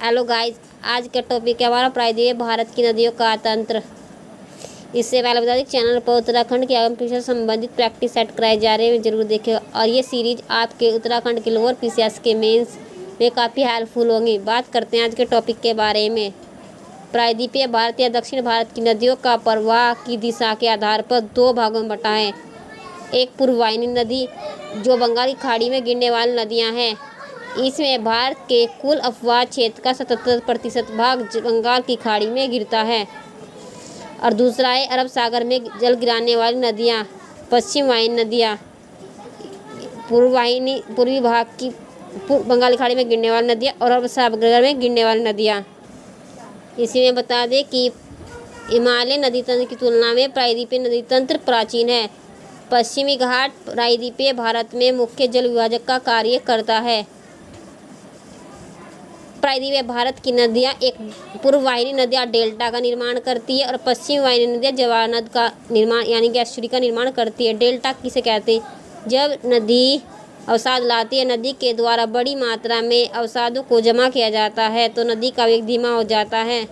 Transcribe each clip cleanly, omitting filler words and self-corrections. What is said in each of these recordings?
Hello guys, आज का topic है हमारा प्रायद्वीपीय भारत की नदियों का तंत्र। इससे पहले बता दें चैनल पर उत्तराखंड के आगम से संबंधित प्रैक्टिस सेट कराए जा रहे हैं, जरूर देखें। और ये सीरीज आपके उत्तराखंड के लोअर पीसीएस के मेंस में काफ़ी हेल्पफुल होंगी। बात करते हैं आज के टॉपिक के बारे में। प्रायद्वीपीय भारत या दक्षिण भारत की नदियों का प्रवाह की दिशा के आधार पर दो भागों में बटा है। एक पूर्ववाहिनी नदी जो बंगाल की खाड़ी में गिरने वाली नदियाँ हैं। इसमें भारत के कुल अपवाह क्षेत्र का 77% भाग बंगाल की खाड़ी में गिरता है। और दूसरा है अरब सागर में जल गिराने वाली नदियाँ, पश्चिम वाहिनी नदियाँ। पूर्वी भाग की बंगाल की खाड़ी में गिरने वाली नदियाँ और अरब सागर में गिरने वाली नदियाँ। इसी में बता दें कि हिमालय नदी तंत्र की तुलना में प्रायद्वीपीय नदी तंत्र प्राचीन है। पश्चिमी घाट प्रायद्वीपीय भारत में मुख्य जल विभाजक का कार्य करता है। प्रायद्वीपीय भारत की नदियाँ एक पूर्व वाहिनी नदियाँ डेल्टा का निर्माण करती है और पश्चिम वाहिनी नदियाँ जवार नद का निर्माण यानी कि एस्चुरी का निर्माण करती है। डेल्टा किसे कहते हैं? जब नदी अवसाद लाती है, नदी के द्वारा बड़ी मात्रा में अवसादों को जमा किया जाता है तो नदी का वेग धीमा हो जाता है,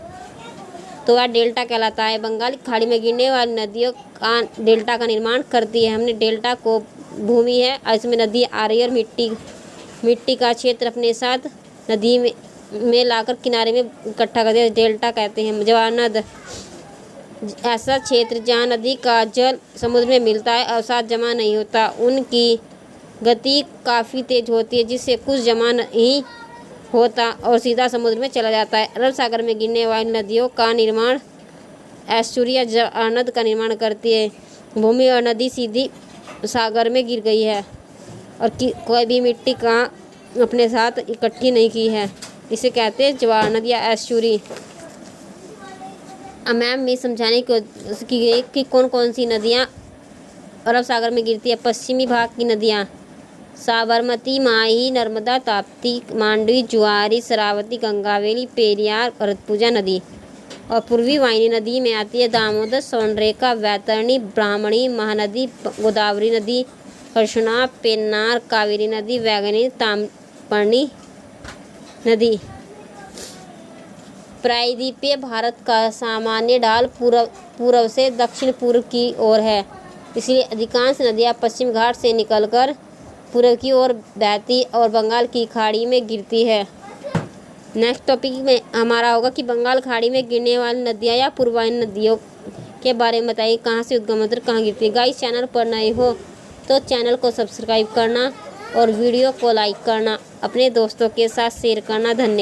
तो वह डेल्टा कहलाता है। बंगाल की खाड़ी में गिरने वाली नदियों का डेल्टा का निर्माण करती है। हमने डेल्टा को भूमि है और इसमें नदी आ रही है और मिट्टी का क्षेत्र अपने साथ नदी में लाकर किनारे में इकट्ठा कर दिया, डेल्टा कहते हैं। जवार नद ऐसा क्षेत्र जहाँ नदी का जल समुद्र में मिलता है, अवसाद जमा नहीं होता। उनकी गति काफ़ी तेज होती है जिससे कुछ जमा नहीं होता और सीधा समुद्र में चला जाता है। अरब सागर में गिरने वाली नदियों का निर्माण एस्चुरी या जवार नद का निर्माण करती है। भूमि और नदी सीधी सागर में गिर गई है और कोई भी मिट्टी का अपने साथ इकट्ठी नहीं की है, इसे कहते हैं जवार नद या एस्चुरी। अब मैम में समझाने की गई कि कौन कौन सी नदियाँ अरब सागर में गिरती है। पश्चिमी भाग की नदियाँ साबरमती, माही, नर्मदा, ताप्ती, मांडवी, जुआरी, शरावती, गंगावेली, पेरियार, भरतपुजा नदी। और पूर्वी वाहिनी नदी में आती है दामोदर, स्वर्णरेखा, वैतरणी, ब्राह्मणी, महानदी, गोदावरी नदी, कृष्णा, पेन्नार, कावेरी नदी, वैगनी, ताम्रपर्णी नदी। प्रायद्वीपीय भारत का सामान्य ढाल पूर्व से दक्षिण पूर्व की ओर है, इसलिए अधिकांश नदियाँ पश्चिम घाट से निकलकर पूर्व की ओर बहती और बंगाल की खाड़ी में गिरती है। नेक्स्ट टॉपिक में हमारा होगा कि बंगाल खाड़ी में गिरने वाली नदियाँ या पूर्ववाहिनी नदियों के बारे में बताइए, कहाँ से उद्गम होकर कहाँ गिरती है। गाइस, चैनल पर नए हो तो चैनल को सब्सक्राइब करना और वीडियो को लाइक करना, अपने दोस्तों के साथ शेयर करना। धन्यवाद।